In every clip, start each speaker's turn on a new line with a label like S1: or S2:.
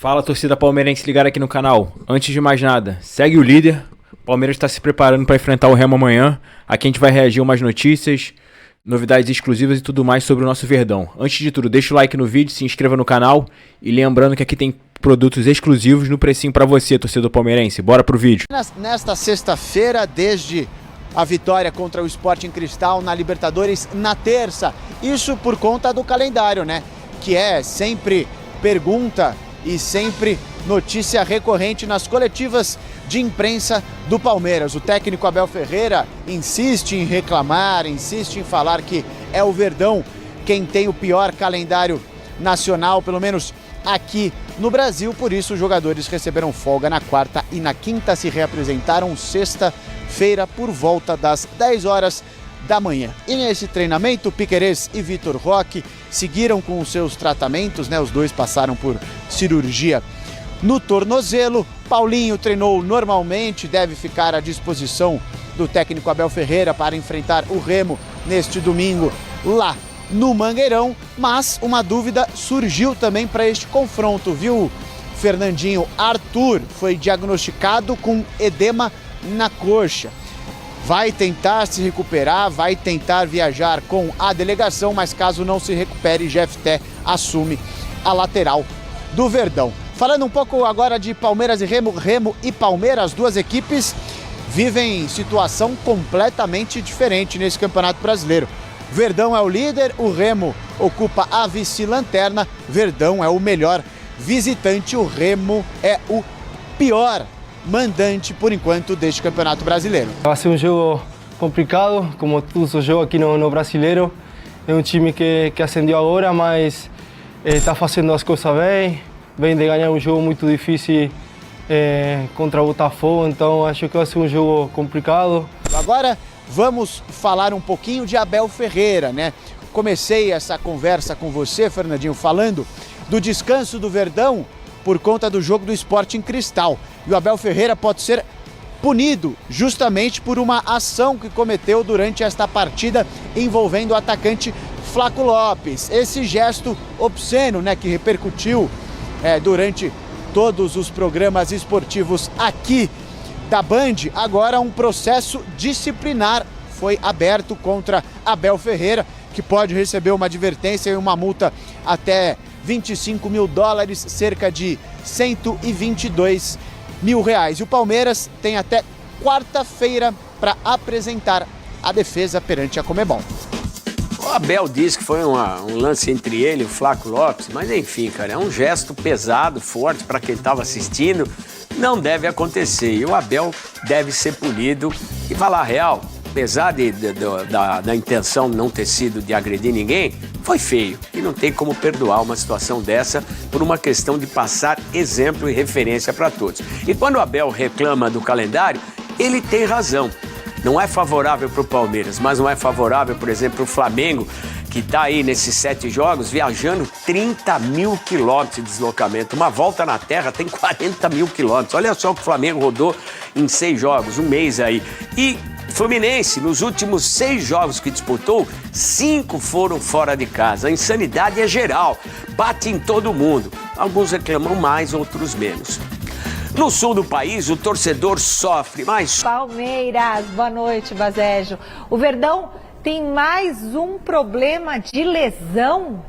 S1: Fala, torcida palmeirense ligada aqui no canal. Antes de mais nada, segue o líder. O Palmeiras está se preparando para enfrentar o Remo amanhã. Aqui a gente vai reagir a umas notícias, novidades exclusivas e tudo mais sobre o nosso Verdão. Antes de tudo, deixa o like no vídeo, se inscreva no canal e lembrando que aqui tem produtos exclusivos no precinho para você, torcedor palmeirense. Bora pro vídeo.
S2: Nesta sexta-feira, desde a vitória contra o Sporting Cristal na Libertadores na terça. Isso por conta do calendário, né? Que é sempre pergunta e sempre notícia recorrente nas coletivas de imprensa do Palmeiras. O técnico Abel Ferreira insiste em reclamar, insiste em falar que é o Verdão quem tem o pior calendário nacional, pelo menos aqui no Brasil. Por isso, os jogadores receberam folga na quarta e na quinta, se reapresentaram sexta-feira por volta das 10 horas da manhã. E nesse treinamento, Piquerez e Vitor Roque seguiram com os seus tratamentos, né? Os dois passaram por cirurgia no tornozelo. Paulinho treinou normalmente, deve ficar à disposição do técnico Abel Ferreira para enfrentar o Remo neste domingo lá no Mangueirão. Mas uma dúvida surgiu também para este confronto, viu, Fernandinho? Arthur foi diagnosticado com edema na coxa. Vai tentar se recuperar, vai tentar viajar com a delegação, mas caso não se recupere, Jefté assume a lateral do Verdão. Falando um pouco agora de Palmeiras e Remo, Remo e Palmeiras, duas equipes vivem situação completamente diferente nesse Campeonato Brasileiro. Verdão é o líder, o Remo ocupa a vice-lanterna, Verdão é o melhor visitante, o Remo é o pior mandante por enquanto deste Campeonato Brasileiro.
S3: Vai ser jogo complicado, como todos os jogos aqui no Brasileiro. É time que ascendeu agora, mas está fazendo as coisas bem. Vem de ganhar jogo muito difícil contra o Botafogo, então acho que vai ser jogo complicado.
S2: Agora vamos falar um pouquinho de Abel Ferreira, né? Comecei essa conversa com você, Fernandinho, falando do descanso do Verdão por conta do jogo do Sporting Cristal. E o Abel Ferreira pode ser punido justamente por uma ação que cometeu durante esta partida envolvendo o atacante Flaco Lopes. Esse gesto obsceno, né, que repercutiu durante todos os programas esportivos aqui da Band. Agora um processo disciplinar foi aberto contra Abel Ferreira, que pode receber uma advertência e uma multa até $25 mil, cerca de R$122 mil. E o Palmeiras tem até quarta-feira para apresentar a defesa perante a Conmebol.
S4: O Abel disse que foi um lance entre ele e o Flaco Lopes, mas enfim, cara, é um gesto pesado, forte para quem estava assistindo, não deve acontecer. E o Abel deve ser punido. E falar a real, apesar da intenção não ter sido de agredir ninguém, foi feio. E não tem como perdoar uma situação dessa por uma questão de passar exemplo e referência para todos. E quando o Abel reclama do calendário, ele tem razão. Não é favorável para o Palmeiras, mas não é favorável, por exemplo, para o Flamengo, que está aí nesses 7 jogos, viajando 30 mil quilômetros de deslocamento. Uma volta na Terra tem 40 mil quilômetros. Olha só o que o Flamengo rodou em 6 jogos, um mês aí. E Fluminense, nos últimos 6 jogos que disputou, 5 foram fora de casa. A insanidade é geral, bate em todo mundo. Alguns reclamam mais, outros menos. No sul do país, o torcedor sofre mais.
S5: Palmeiras, boa noite, Bazejo. O Verdão tem mais um problema de lesão?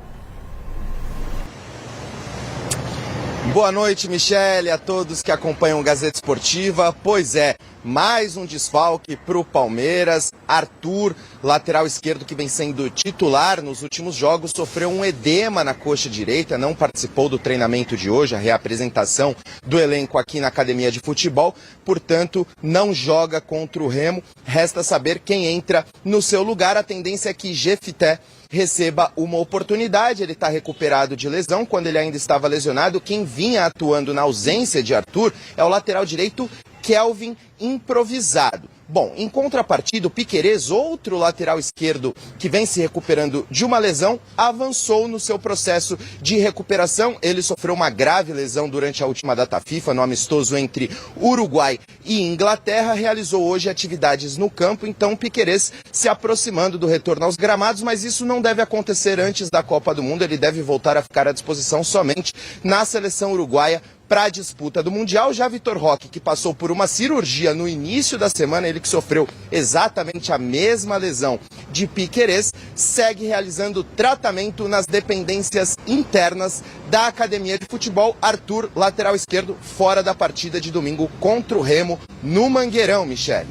S6: Boa noite, Michele, a todos que acompanham o Gazeta Esportiva. Pois é, mais um desfalque para o Palmeiras. Arthur, lateral esquerdo que vem sendo titular nos últimos jogos, sofreu um edema na coxa direita, não participou do treinamento de hoje, a reapresentação do elenco aqui na Academia de Futebol, portanto, não joga contra o Remo. Resta saber quem entra no seu lugar. A tendência é que Jefté receba uma oportunidade. Ele está recuperado de lesão. Quando ele ainda estava lesionado, quem vinha atuando na ausência de Arthur é o lateral direito Kelvin, improvisado. Bom, em contrapartida, o Piquerez, outro lateral esquerdo que vem se recuperando de uma lesão, avançou no seu processo de recuperação. Ele sofreu uma grave lesão durante a última data FIFA, no amistoso entre Uruguai e Inglaterra. Realizou hoje atividades no campo, então o Piquerez se aproximando do retorno aos gramados, mas isso não deve acontecer antes da Copa do Mundo. Ele deve voltar a ficar à disposição somente na seleção uruguaia para a disputa do Mundial. Já Vitor Roque, que passou por uma cirurgia no início da semana, ele que sofreu exatamente a mesma lesão de Piquerez, segue realizando tratamento nas dependências internas da Academia de Futebol. Arthur, lateral esquerdo, fora da partida de domingo contra o Remo no Mangueirão, Michele.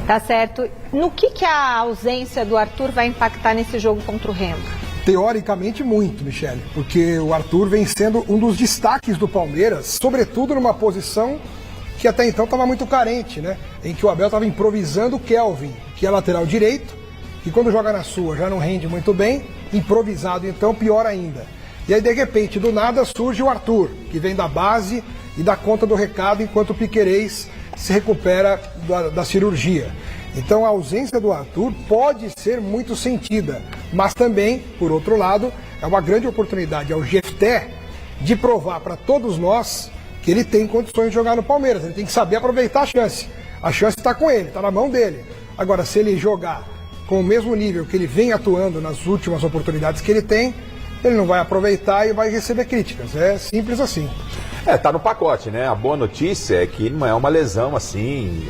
S5: Tá certo. No que a ausência do Arthur vai impactar nesse jogo contra o Remo?
S7: Teoricamente muito, Michele, porque o Arthur vem sendo um dos destaques do Palmeiras, sobretudo numa posição que até então estava muito carente, né? Em que o Abel estava improvisando o Kelvin, que é lateral direito, que quando joga na sua já não rende muito bem, improvisado então pior ainda. E aí de repente, do nada, surge o Arthur, que vem da base e dá conta do recado enquanto o Piquerez se recupera da cirurgia. Então a ausência do Arthur pode ser muito sentida, mas também, por outro lado, é uma grande oportunidade ao Jefté de provar para todos nós que ele tem condições de jogar no Palmeiras. Ele tem que saber aproveitar a chance. A chance está com ele, está na mão dele. Agora, se ele jogar com o mesmo nível que ele vem atuando nas últimas oportunidades que ele tem, ele não vai aproveitar e vai receber críticas. É simples assim.
S8: Tá no pacote, né? A boa notícia é que não é uma lesão assim,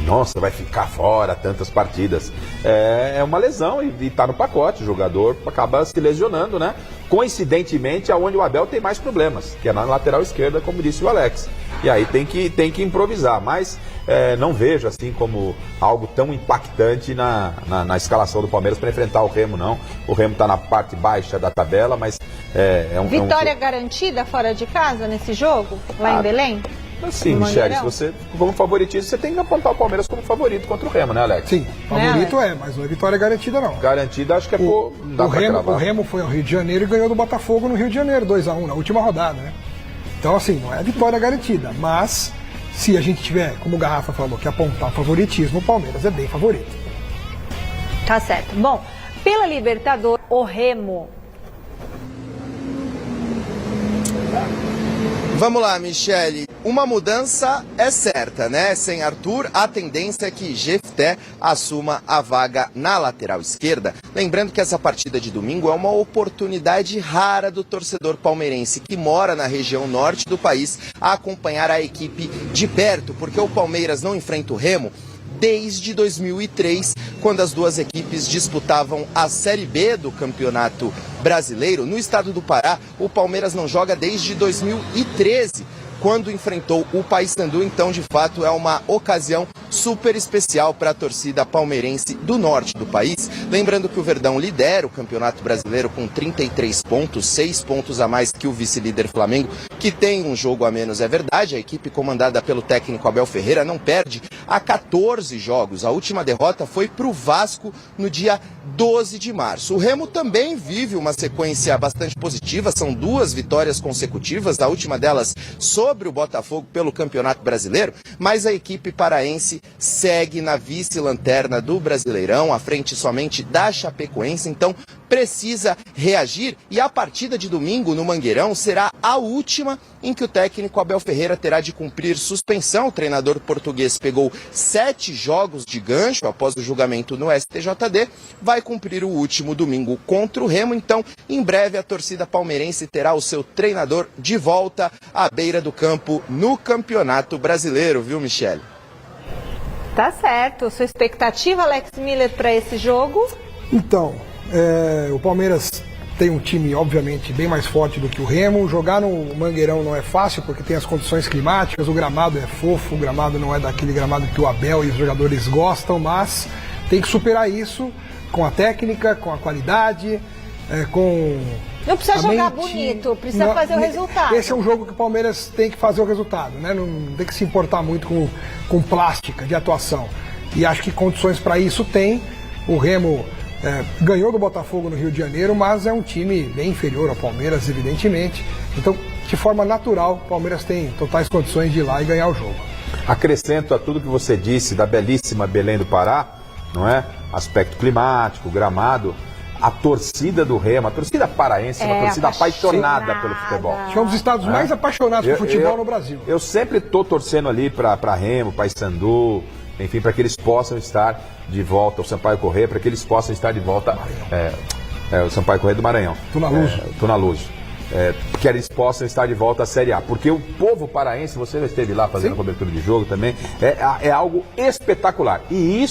S8: nossa, vai ficar fora tantas partidas. É uma lesão e tá no pacote, o jogador acaba se lesionando, né? Coincidentemente, aonde o Abel tem mais problemas, que é na lateral esquerda, como disse o Alex. E aí tem que improvisar, mas não vejo assim como algo tão impactante na escalação do Palmeiras para enfrentar o Remo, não. O Remo está na parte baixa da tabela, mas
S5: Vitória garantida fora de casa nesse jogo, lá em Belém?
S8: Sim, Michele, se você, como favoritismo, você tem que apontar o Palmeiras como favorito contra o Remo, né, Alex?
S7: Sim, favorito mas não é vitória garantida, não.
S8: Garantida, acho que é
S7: o Remo foi ao Rio de Janeiro e ganhou do Botafogo no Rio de Janeiro, 2-1, na última rodada, né? Então, assim, não é vitória garantida, mas se a gente tiver, como o Garrafa falou, que apontar o favoritismo, o Palmeiras é bem favorito.
S5: Tá certo. Bom, pela Libertadores, o Remo...
S6: Vamos lá, Michele. Uma mudança é certa, né? Sem Arthur, a tendência é que Jefté assuma a vaga na lateral esquerda. Lembrando que essa partida de domingo é uma oportunidade rara do torcedor palmeirense que mora na região norte do país a acompanhar a equipe de perto, porque o Palmeiras não enfrenta o Remo desde 2003, quando as duas equipes disputavam a Série B do Campeonato Brasileiro. No estado do Pará, o Palmeiras não joga desde 2013, quando enfrentou o Paysandu. Então, de fato, é uma ocasião super especial para a torcida palmeirense do norte do país. Lembrando que o Verdão lidera o Campeonato Brasileiro com 33 pontos, 6 pontos a mais que o vice-líder Flamengo, que tem um jogo a menos, é verdade. A equipe comandada pelo técnico Abel Ferreira não perde há 14 jogos. A última derrota foi para o Vasco no dia 12 de março. O Remo também vive uma sequência bastante positiva, são 2 vitórias consecutivas, a última delas sobre o Botafogo pelo Campeonato Brasileiro, mas a equipe paraense segue na vice-lanterna do Brasileirão, à frente somente da Chapecoense, então precisa reagir, e a partida de domingo no Mangueirão será a última em que o técnico Abel Ferreira terá de cumprir suspensão. O treinador português pegou 7 jogos de gancho após o julgamento no STJD, vai cumprir o último domingo contra o Remo, então em breve a torcida palmeirense terá o seu treinador de volta à beira do campo no Campeonato Brasileiro, viu, Michele?
S5: Tá certo. Sua expectativa, Alex Miller, para esse jogo?
S7: Então, o Palmeiras tem um time, obviamente, bem mais forte do que o Remo. Jogar no Mangueirão não é fácil, porque tem as condições climáticas, o gramado é fofo, o gramado não é daquele gramado que o Abel e os jogadores gostam, mas tem que superar isso com a técnica, com a qualidade, com...
S5: Não precisa jogar bonito, precisa fazer o resultado.
S7: Esse é um jogo que o Palmeiras tem que fazer o resultado, né? Não tem que se importar muito com plástica de atuação. E acho que condições para isso tem. O Remo ganhou do Botafogo no Rio de Janeiro, mas é um time bem inferior ao Palmeiras, evidentemente. Então, de forma natural, o Palmeiras tem totais condições de ir lá e ganhar o jogo.
S8: Acrescento a tudo que você disse da belíssima Belém do Pará, não é? Aspecto climático, gramado, a torcida do Remo, a torcida paraense, uma torcida apaixonada pelo futebol.
S7: Acho que é um dos estados mais apaixonados por futebol no Brasil.
S8: Eu sempre estou torcendo ali para Remo, Paysandu, enfim, para que eles possam estar de volta, o Sampaio Corrêa, para que eles possam estar de volta, o Sampaio Corrêa do Maranhão. Tunaluso. Que eles possam estar de volta à Série A. Porque o povo paraense, você já esteve lá fazendo cobertura de jogo também, é algo espetacular. E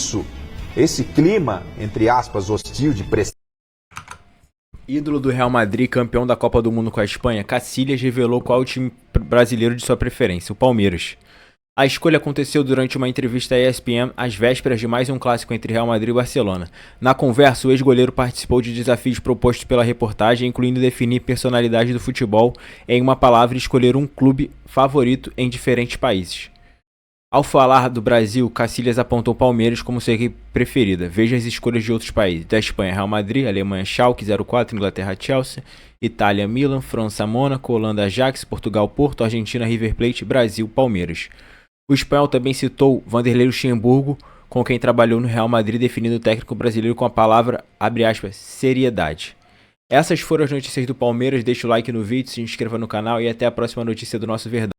S8: esse clima, entre aspas, hostil de pressão.
S1: Ídolo do Real Madrid, campeão da Copa do Mundo com a Espanha, Casillas revelou qual é o time brasileiro de sua preferência, o Palmeiras. A escolha aconteceu durante uma entrevista à ESPN às vésperas de mais um clássico entre Real Madrid e Barcelona. Na conversa, o ex-goleiro participou de desafios propostos pela reportagem, incluindo definir personalidade do futebol em uma palavra e escolher um clube favorito em diferentes países. Ao falar do Brasil, Casillas apontou Palmeiras como sua equipe preferida. Veja as escolhas de outros países. Da Espanha, Real Madrid, Alemanha, Schalke 04, Inglaterra, Chelsea, Itália, Milan, França, Mônaco, Holanda, Ajax, Portugal, Porto, Argentina, River Plate, Brasil, Palmeiras. O espanhol também citou Vanderlei Luxemburgo, com quem trabalhou no Real Madrid, definindo o técnico brasileiro com a palavra, abre aspas, seriedade. Essas foram as notícias do Palmeiras. Deixa o like no vídeo, se inscreva no canal e até a próxima notícia do nosso Verdão.